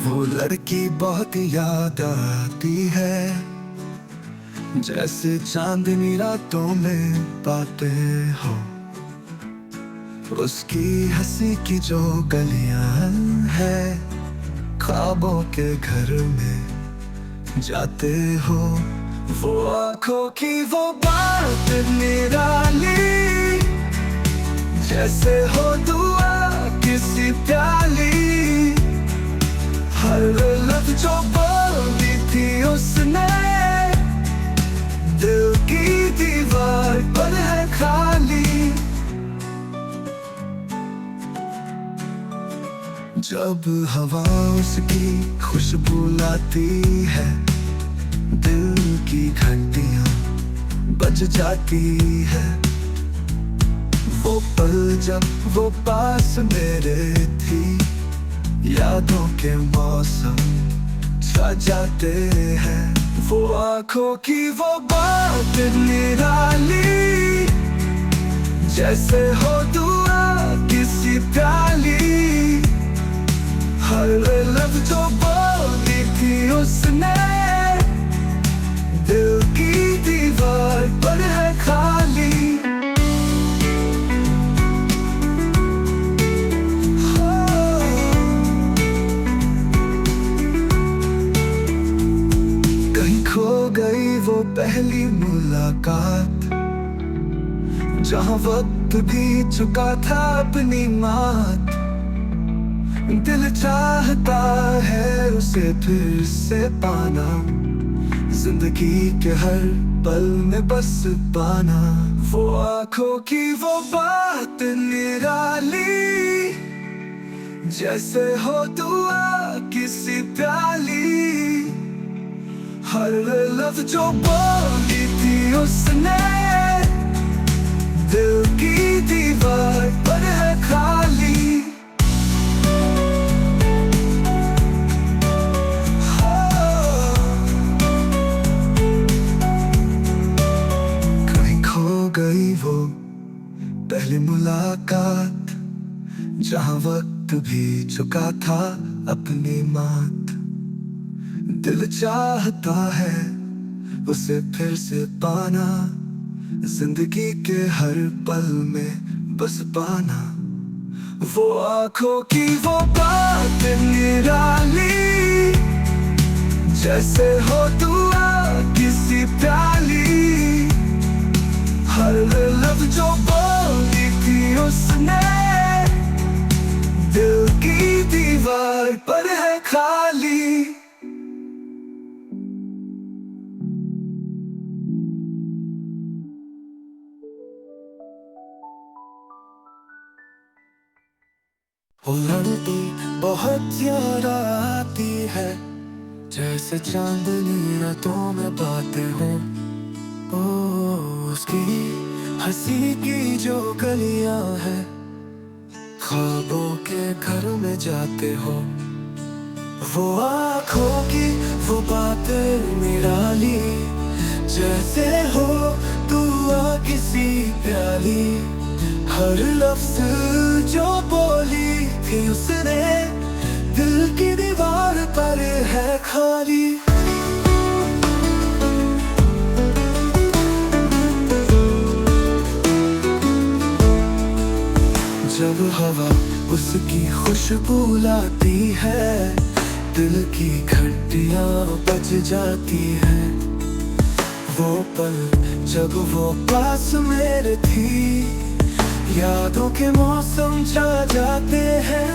वो लड़की बहुत याद आती है, जैसे चांदनी रातों में पाते हो। उसकी हंसी की जो गलियां है, ख्वाबों के घर में जाते हो। वो आंखों की वो बात निराली, जैसे हो दुआ किसी प्याली। हर लफ्ज़ जो बोली थी उसने, दिल की दीवार पर है खाली। जब हवा उसकी खुशबू लाती है, दिल की घंटियां बज जाती है। वो पल जब वो पास मेरे थी, यादों के मौसम छा जाते हैं। वो आंखों की वो बात निराली, जैसे हो दुआ किसी प्याली। हर लफ्ज़ जो बोली थी उसने, दिल की दीवार पर है खाली। खो गई वो पहली मुलाकात, जहाँ वक्त भी चुका था अपनी मात। दिल चाहता है उसे फिर से पाना, जिंदगी के हर पल में बस पाना। वो आंखों की वो बात निराली, जैसे हो दुआ किसी प्याली। हर लफ्ज़ जो बोली थी उसने, दिल की दीवार पर है खाली। कहीं खो गई वो पहली मुलाकात, जहाँ वक्त भी चुका था अपनी मात। दिल चाहता है उसे फिर से पाना, जिंदगी के हर पल में बस पाना। वो आंखों की वो बात निराली, जैसे हो दुआ किसी प्याली। हर लफ्ज़ जो बोली थी उसने, दिल की दीवार पर है खाली। वो लड़की बहुत याद आती है, जैसे चांदनी रातों में बातें हों। ओ उसकी हंसी की जो गलियां हैं, ख्वाबों के घर में जाते हो। वो आंखों की वो बातें निराली, जैसे हो दुआ किसी प्याली। हर लफ्ज़ जो बोली थी उसने, दिल की दीवार पर है खाली। जब हवा उसकी खुशबू लाती है, दिल की घंटियां बज जाती हैं। वो पल जब वो पास मेरे थी, यादों के मौसम छा जाते हैं।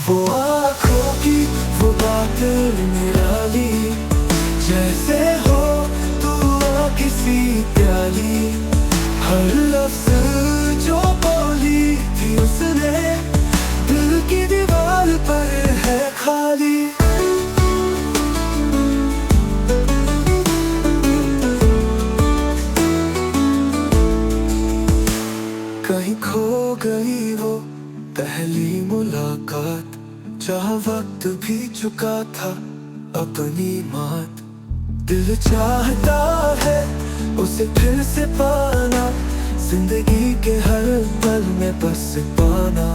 वो आंखों की वो बात निराली, जैसे हो दुआ किसी प्याली। हर लफ्ज़ जो बोली थी उसने, दिल की दीवार पर है खाली। कहीं खो गई वो पहली मुलाकात, जहाँ वक्त भी चुका था अपनी मात। दिल चाहता है उसे फिर से पाना, जिंदगी के हर पल में बस पाना।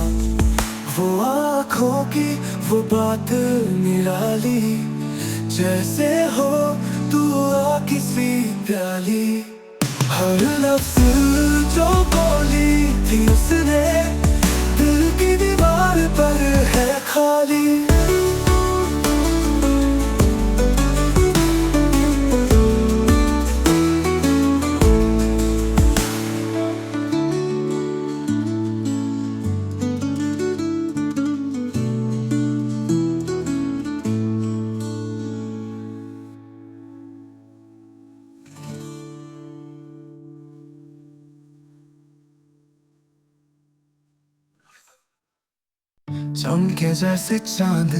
वो आँखों की वो बात निराली, जैसे हो दुआ किसी प्याली। हर लफ्ज़ जो बोली थी उसने दिल की दीवार पर है खाली। चमके जैसे चांद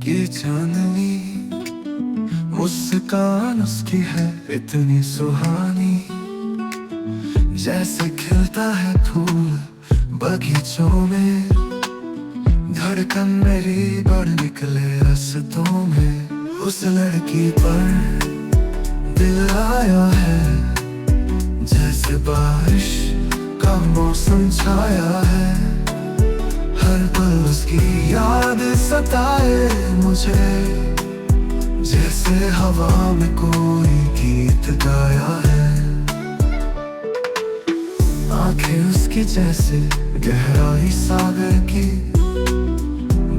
की चांदनी, मुस्कान उसकी है इतनी सुहानी। जैसे खिलता है फूल बगीचों में, धड़कन मेरी बढ़ निकले रास्तों में। उस लड़की पर दिल आया है, जैसे बारिश का मौसम छाया है। हर पल उसकी याद सताए मुझे, जैसे हवा में कोई गीत गाया है। आंखें उसकी जैसे गहराई सागर की,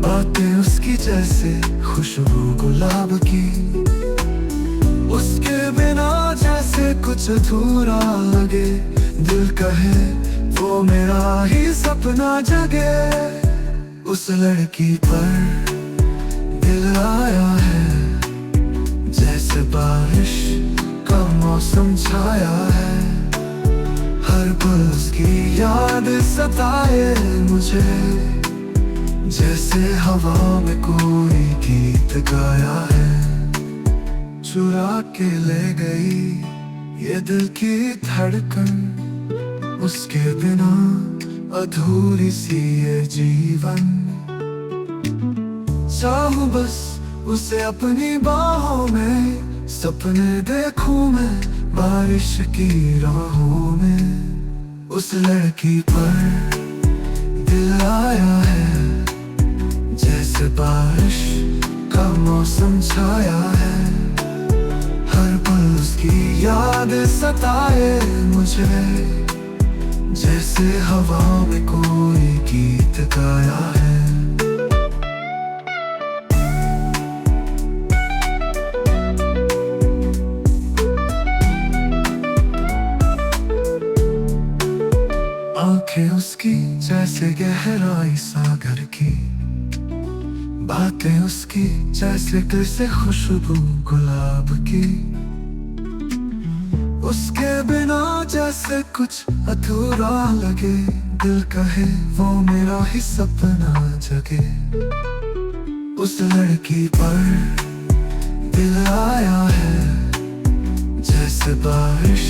बातें उसकी जैसे खुशबू गुलाब की। उसके बिना जैसे कुछ अधूरा लगे, दिल कहे वो मेरा ही सपना जगे। उस लड़की पर दिल आया है, जैसे बारिश का मौसम छाया है। हर पल उसकी याद सताए मुझे, जैसे हवा में कोई गीत गाया है। चुरा के ले गई ये दिल की धड़कन, उसके बिना अधूरी सी ये जीवन। चाहूं बस उसे अपनी बाहों में, सपने देखूं मैं बारिश की राहों में। उस लड़की पर दिल आया है, जैसे बारिश का मौसम छाया है। हर पल उसकी याद सताए मुझे, जैसे हवा में कोई गीत गाया है। आंखें उसकी जैसे गहराई सागर की, बातें उसकी जैसे दिल से खुशबू गुलाब की। उसके बिना जैसे कुछ अधूरा लगे, दिल कहे वो मेरा ही सपना जगे। उस लड़की पर दिल आया है, जैसे बारिश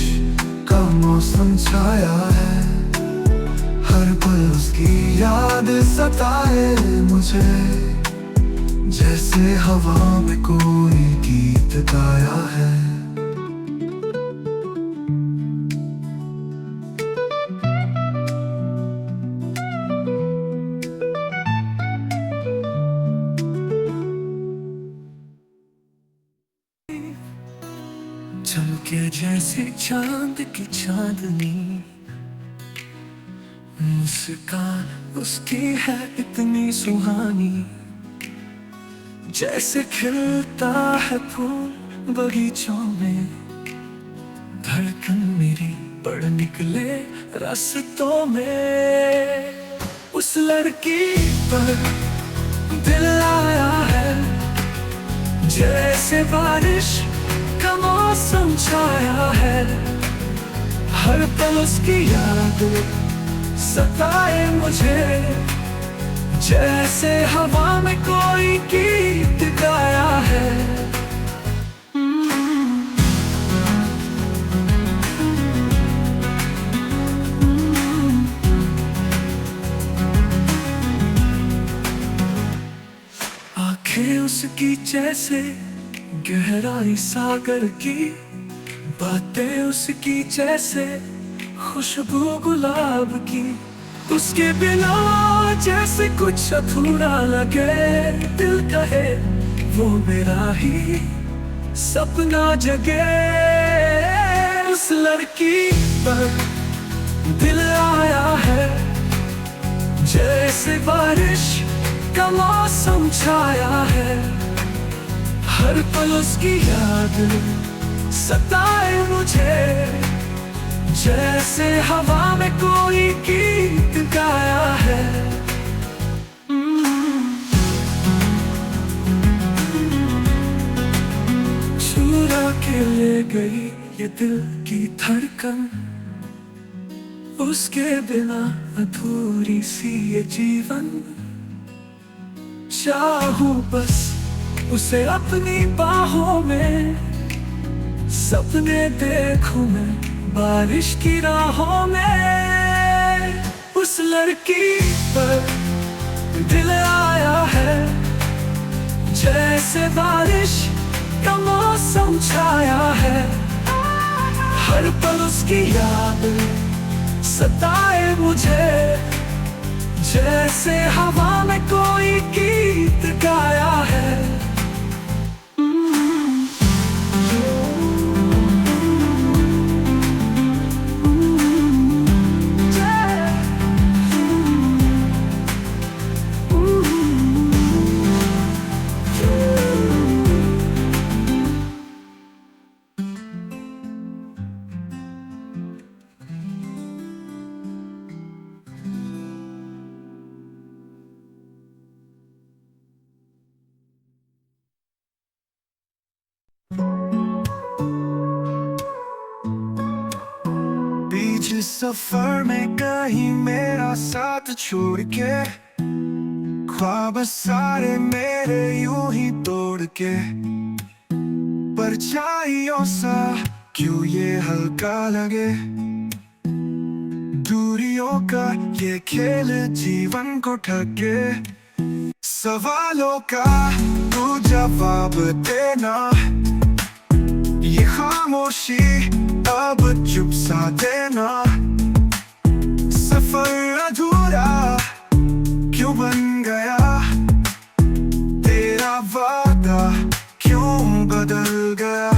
का मौसम छाया है। हर पल उसकी याद सताए मुझे, जैसे हवा में कोई गीत गाया है। चमके जैसे चांद की चांदनी, मुस्कान उसकी है इतनी सुहानी। जैसे खिलता है फूल बगीचों में, धड़कन मेरी बढ़ निकले रास्तों में। उस लड़की पर दिल आया है, जैसे बारिश का मौसम छाया है। हर पल उसकी याद सताए मुझे, जैसे हवा में कोई गीत गाया है। आंखें उसकी जैसे गहराई सागर की, बातें उसकी जैसे खुशबू गुलाब की। उसके बिना जैसे कुछ अधूरा लगे, दिल कहे वो मेरा ही सपना जगे। उस लड़की पर दिल आया है, जैसे बारिश का मौसम छाया है। हर पल उसकी याद सताए मुझे, जैसे हवा में कोई गीत गाया है। चुरा के ले गई ये दिल की धड़कन, उसके बिना अधूरी सी ये जीवन। चाहूं बस उसे अपनी बाहों में, सपने देखूं मैं बारिश की राहों में। उस लड़की पर दिल आया है, जैसे बारिश का मौसम छाया है। हर पल उसकी याद सताए मुझे, जैसे हवा में कोई गीत गाया है। बीच सफर में कहीं मेरा साथ छोड़ के, ख्वाब सारे मेरे यूं ही तोड़ के। परछाइयों सा क्यों ये हल्का लगे, दूरियों का ये खेल जीवन को ठगे। सवालों का तू जवाब देना, ये खामोशी अब चुप सा देना। सफर अधूरा क्यों बन गया, तेरा वादा क्यों बदल गया।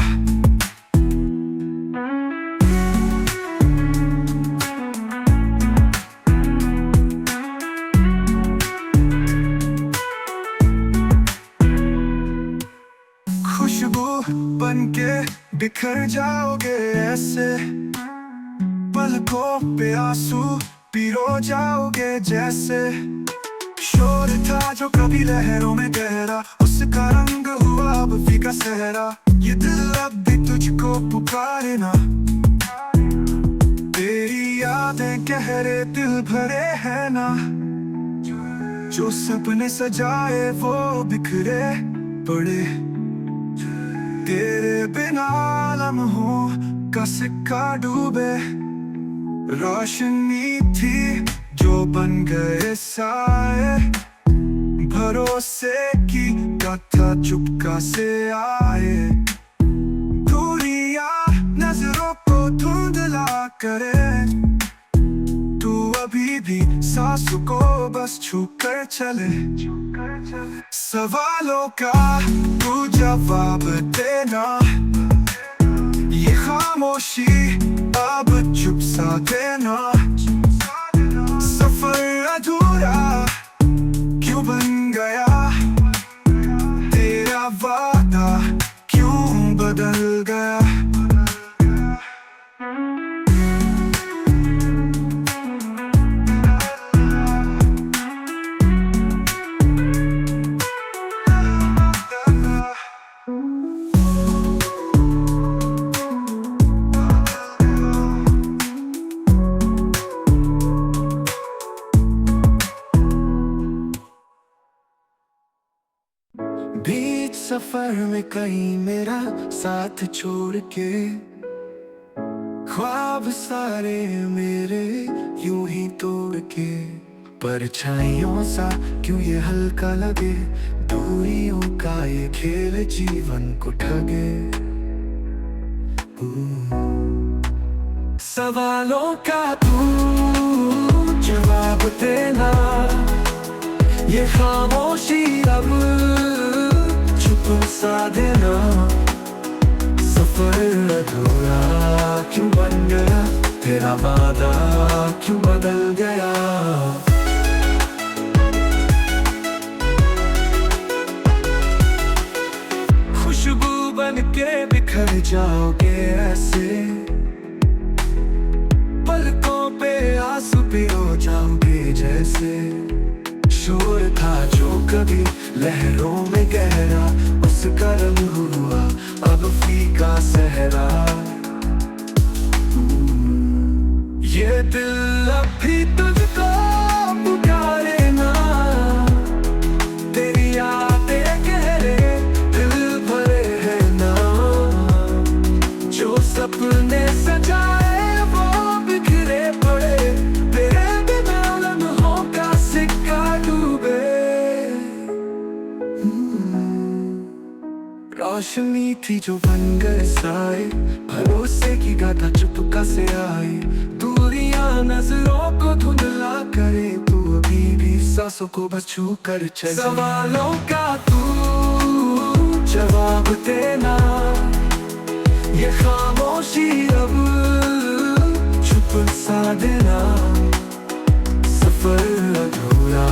खुशबू बनके बिखर जाओगे ऐसे, पलकों पे आंसू पिरो जाओगे जैसे। शोर था जो कभी लहरों में गहरा, उसका रंग हुआ अब फीका सहरा। ये दिल अब भी तुझको पुकारे ना, तेरी यादें गहरे दिल भरे हैं ना। जो सपने सजाए वो बिखरे पड़े, तेरे बिना लम्हों का सिक्का डूबे। रोशनी थी जो बन गए साए, भरोसे की कथा चुपका से आए। दूरियां नजरों को धुंधला करे, तू अभी भी सांसों को बस छू कर चले। सवालों का तू जवाब देना, ये खामोशी अब चुप सा देना। सफर अधूरा क्यों बन गया, तेरा वादा क्यों बदल गया। बीच सफर में कहीं मेरा साथ छोड़ के, ख्वाब सारे मेरे यूं ही तोड़ के। परछाइयों सा क्यों ये हल्का लगे, दूरियों का ये खेल जीवन को ठगे। सवालों का तू जवाब देना, ये खामोशी अब चुप सा देना। सफर अधूरा क्यों बन गया, तेरा वादा क्यों बदल गया। खुशबू बन के बिखर जाओगे ऐसे, पलकों पे आंसू पिरो जाओगे जैसे। शोर था जो कभी लहरों में गहरा, उसका रंग हुआ अब फीका सहरा। ये दिल अब भी तुझको पुकारे ना, तेरी यादें गहरे दिल भरे है ना। जो सपने सजाए वो बिखरे पड़े, तेरे बिना लम्हों का सिक्का डूबे। रोशनी थी जो बन गए साए, भरोसे की गाथा चुपका से आई। दूरियां नजरों को धुंधला करे, तू अभी भी सांसों को बस छू कर चले। सवालों का तू जवाब देना, ये खामोशी अब चुप सा देना। सफर अधूरा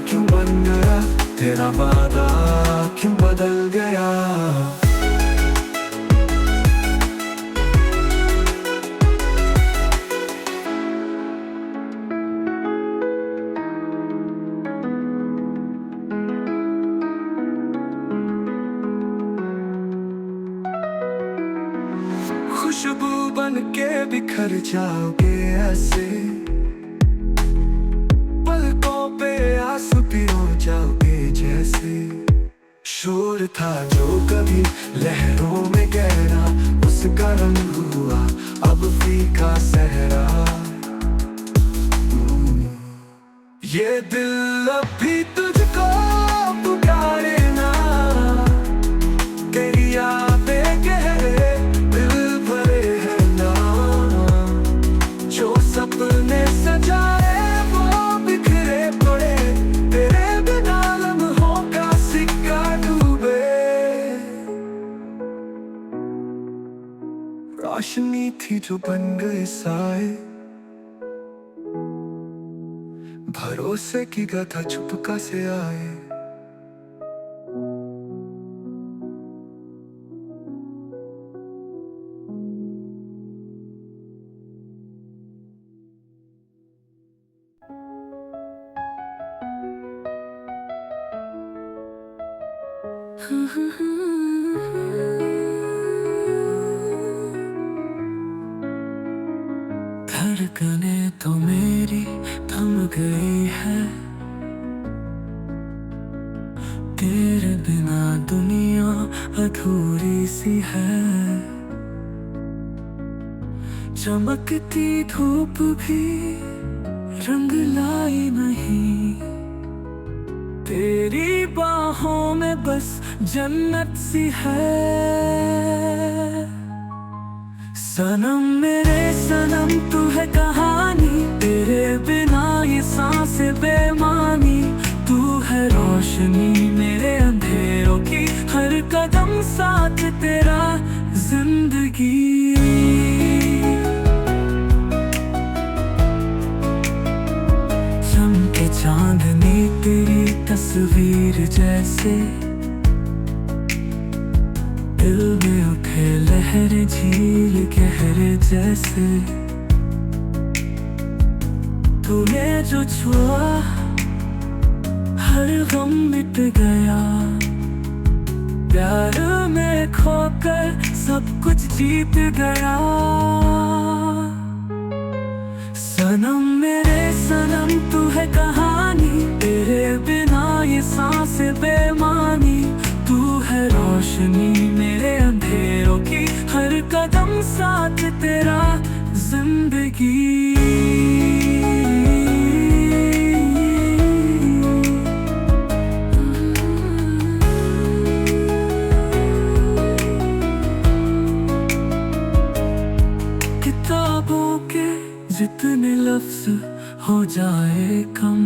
क्यों बन गया, तेरा वादा क्यों बदल गया। खुशबू बन के बिखर जाओगे ऐसे, पलकों पे आंसू पिरो जाओगे जैसे। शोर था जो कभी लहरों में गहरा, उसका रंग हुआ अब फीका सहरा। ये दिल अब भी तुझको पुकारे ना, तेरी यादें गहरे दिल भरे है ना। जो सपने सजाए वो बिखरे पड़े, तेरे बिना लम्हों का सिक्का डूबे। रोशनी थी जो बन गए साए, भरोसे की गाथा चुपका से आए। धड़कने तो मेरी थम गई है, तेरे बिना दुनिया अधूरी सी है। चमकती धूप भी रंग लाई नहीं, तेरी बाहों में बस जन्नत सी है। सनम मेरे सनम तू है कहानी, तेरे बिना ये सांसें बेमानी। तू है रोशनी मेरे अंधेरों की, हर कदम साथ तेरा जिंदगी। चमके चांदनी तेरी तस्वीर जैसे, दिल में उठे लहर झील गहरे जैसे। तूने जो छुआ हर गम मिट गया, प्यार में खोकर सब कुछ जीत गया। सनम मेरे सनम तू है कहानी, तेरे बिना ये सांसें बेमानी। तू है रोशनी मेरे अंधेरों की, हर कदम साथ तेरा जिंदगी। किताबों के जितने लफ्ज हो जाए जाए कम।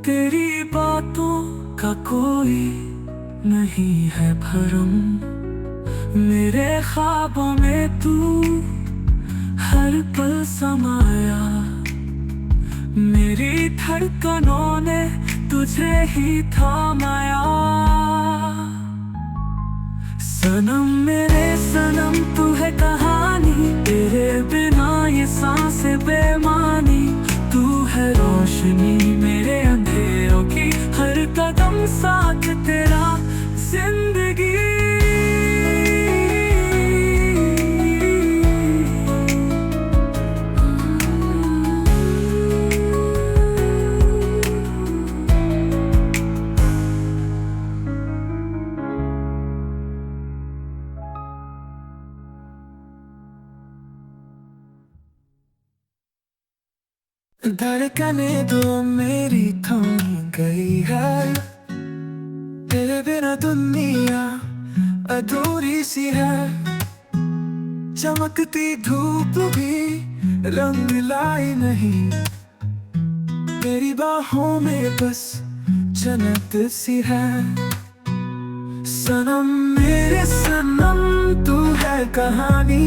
तेरी बातों का कोई नहीं है भरम, मेरे ख्वाबों में तू हर पल समाया। मेरी धड़कनों ने तुझे ही थामाया। सनम मेरे सनम तू है कहानी, तेरे बिना ये सांसें बेमानी। तू है रोशनी मेरे अंधेरों की, हर कदम साथ तेरा जिंदगी। धड़कने दो मेरी थम गई है, तेरे बिना दुनिया अधूरी सी है। चमकती धूप भी रंग लाई नहीं, तेरी बाहों में बस जन्नत सी है। सनम मेरे सनम तू है कहानी,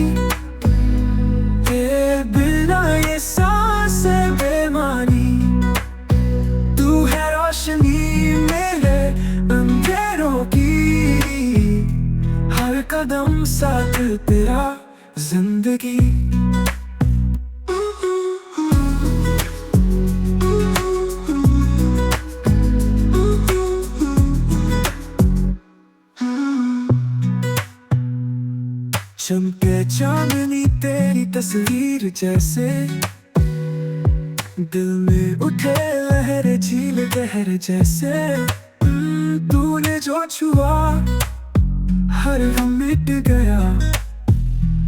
तेरे बिना ये सांसें बेमानी। तू है रोशनी मेरे अंधेरों की, हर कदम साथ तेरा जिंदगी। चमके चांदनी तेरी तस्वीर जैसे, दिल में उठे लहर झील लहर जैसे। तूने जो छुआ हर गम मिट गया,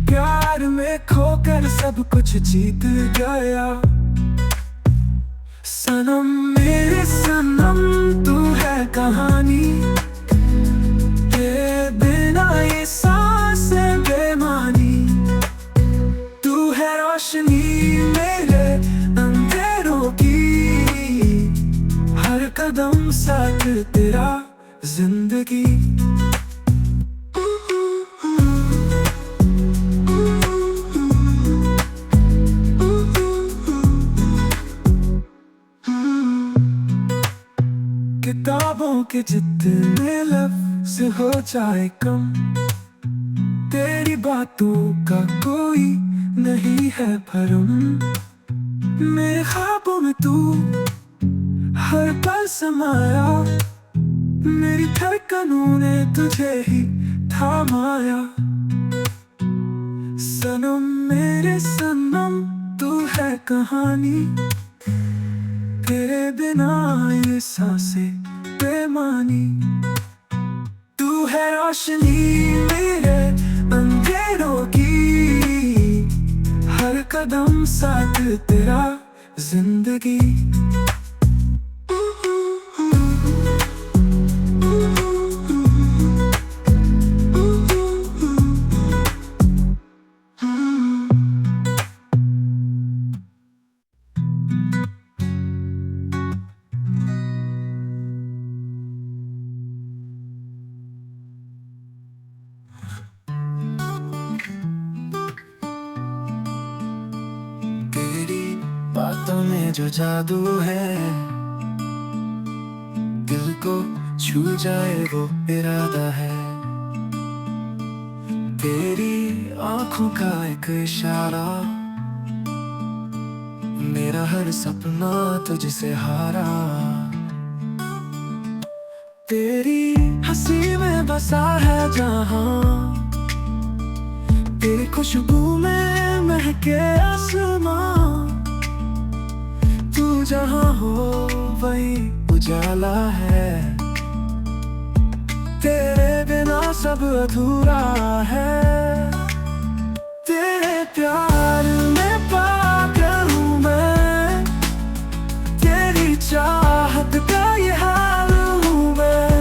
प्यार में खोकर सब कुछ जीत गया। सनम मेरे सनम तू है कहानी, तेरे बिना ये सांसें बेमानी। तू है रोशनी मेरे अंधेरों की, हर कदम साथ तेरा जिंदगी। किताबों के जितने लफ्ज़ हो जाए कम, तेरी बातों का कोई नहीं है भरम। मेरे ख्वाबों में तू हर पल समाया, मेरी धड़कनों ने तुझे ही थामाया। सनम मेरे सनम तू है कहानी, तेरे बिना ये सांसें बेमानी। तू है रोशनी मेरे अंधेरों की, हर कदम साथ तेरा जिंदगी। बातों में जो जादू है, दिल को छू जाए वो इरादा है। तेरी आंखों का एक इशारा, मेरा हर सपना तुझसे हारा। तेरी हंसी में बसा है जहां, तेरी खुशबू में महके आसमां। तू जहां हो वही उजाला है, तेरे बिना सब अधूरा है। तेरे प्यार में पागल हूँ मैं, तेरी चाहत का ये हाल हूँ मैं।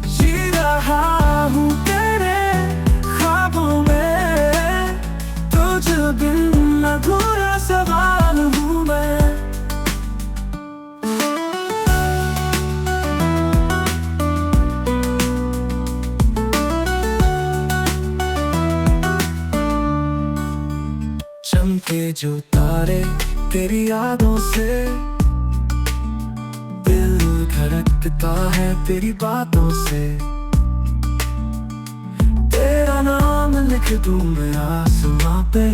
जी रहा हूँ तेरे ख्वाबों में, तुझ बिन अधूरा सवाल हूँ। तेरी यादों से दिल धड़कता है, तेरी बातों से तेरा नाम लिख दूं मैं आसमां पे,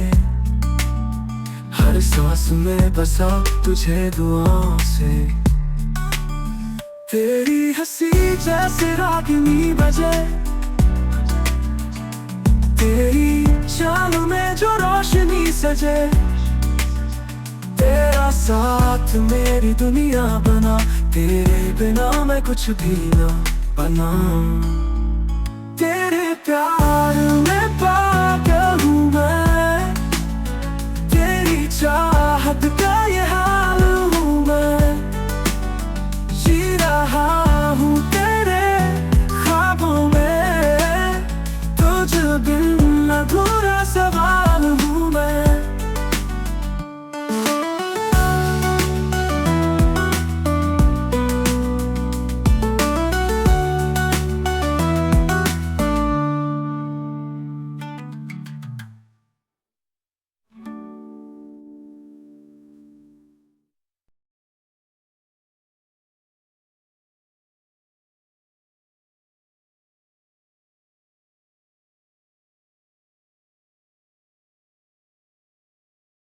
हर सांस में बसा तुझे दुआओं से। तेरी हंसी जैसे रागिनी बजे, तेरी चालों में जो रोशनी सजे, तेरा साथ मेरी दुनिया बना, तेरे बिना मैं कुछ भी ना बना। तेरे प्यार में